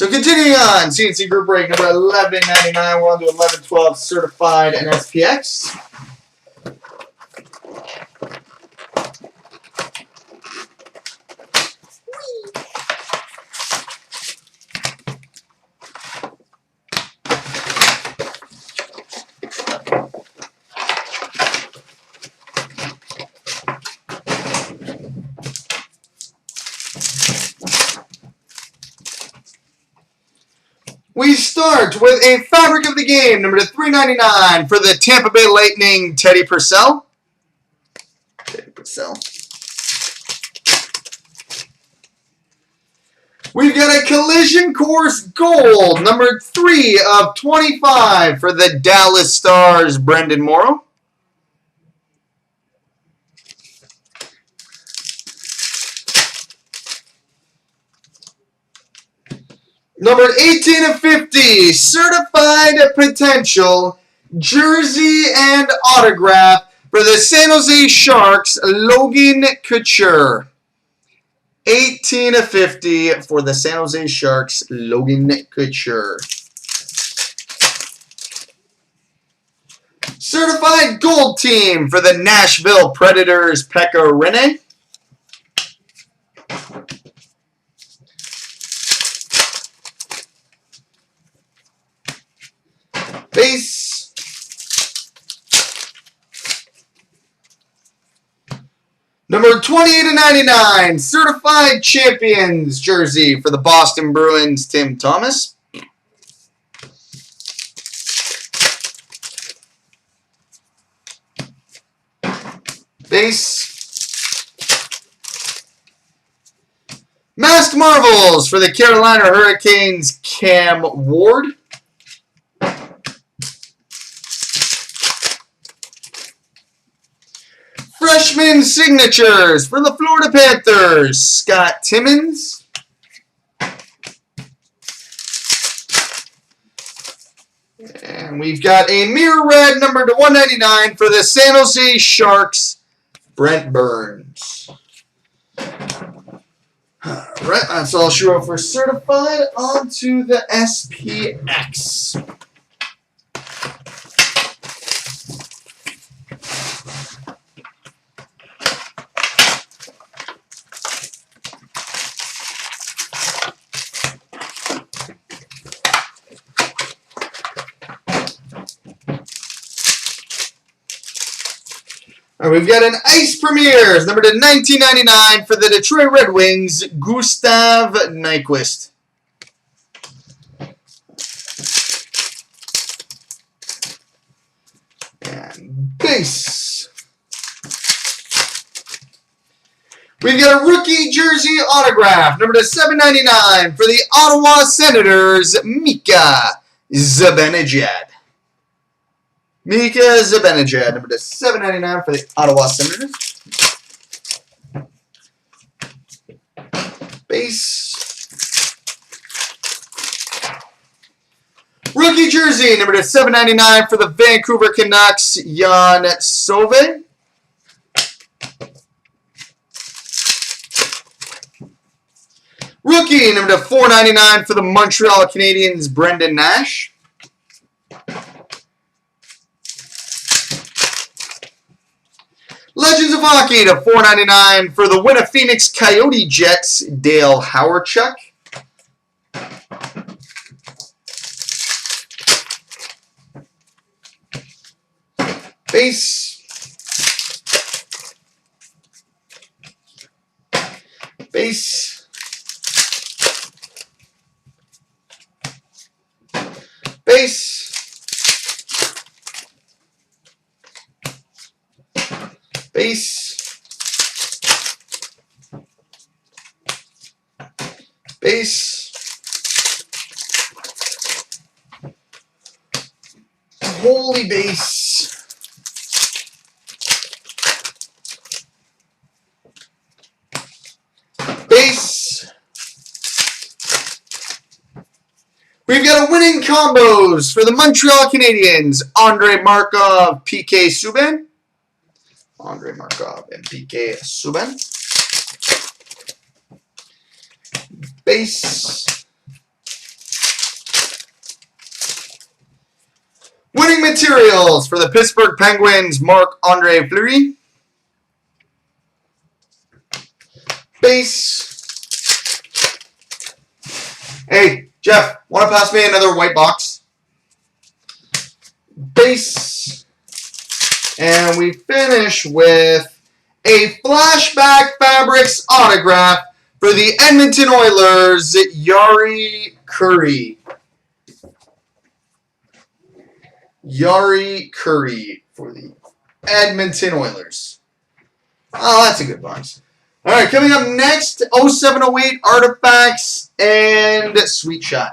So continuing on, CNC group break number 1199. We're on to 1112 certified and SPX. We start with a fabric of the game, number 399 for the Tampa Bay Lightning, Teddy Purcell. We've got a Collision Course Gold, number 3 of 25 for the Dallas Stars, Brendan Morrow. Number 18 of 50, Certified Potential, Jersey and Autograph for the San Jose Sharks, Logan Couture. 18 of 50 for the San Jose Sharks, Logan Couture. Certified Gold Team for the Nashville Predators, Pekka Rinne. Base. Number 28 of 99, Certified Champions jersey for the Boston Bruins, Tim Thomas. Base. Masked Marvels for the Carolina Hurricanes, Cam Ward. Freshman Signatures for the Florida Panthers, Scott Timmins. And we've got a Mirror Red number to 199 for the San Jose Sharks, Brent Burns. Alright, that's all sure for certified. On to the SPX. All right, we've got an Ice Premieres, number to 1999 for the Detroit Red Wings, Gustav Nyquist. And base. We've got a rookie jersey autograph, number to 799 for the Ottawa Senators, Mika Zibanejad. Mika Zibanejad, number to 799 for the Ottawa Senators. Base. Rookie jersey, number to 799 for the Vancouver Canucks, Jan Sove. Rookie, number to 499 for the Montreal Canadiens, Brendan Nash. Legends of Hockey to 499 for the Winna Phoenix Coyote Jets, Dale Hawerchuk. Base. Base. Base. Base. Base. Holy base. Base. We've got a winning combos for the Montreal Canadiens, Andre Markov, PK Subban. Andre Markov and PK Subban. Base. Printing materials for the Pittsburgh Penguins, Marc-Andre Fleury. Base. Hey, Jeff, want to pass me another white box? Base. And we finish with a Flashback Fabrics autograph for the Edmonton Oilers, Yari Curry. Yari Curry for the Edmonton Oilers. Oh, that's a good box. All right, coming up next, 0708 Artifacts and Sweet Shot.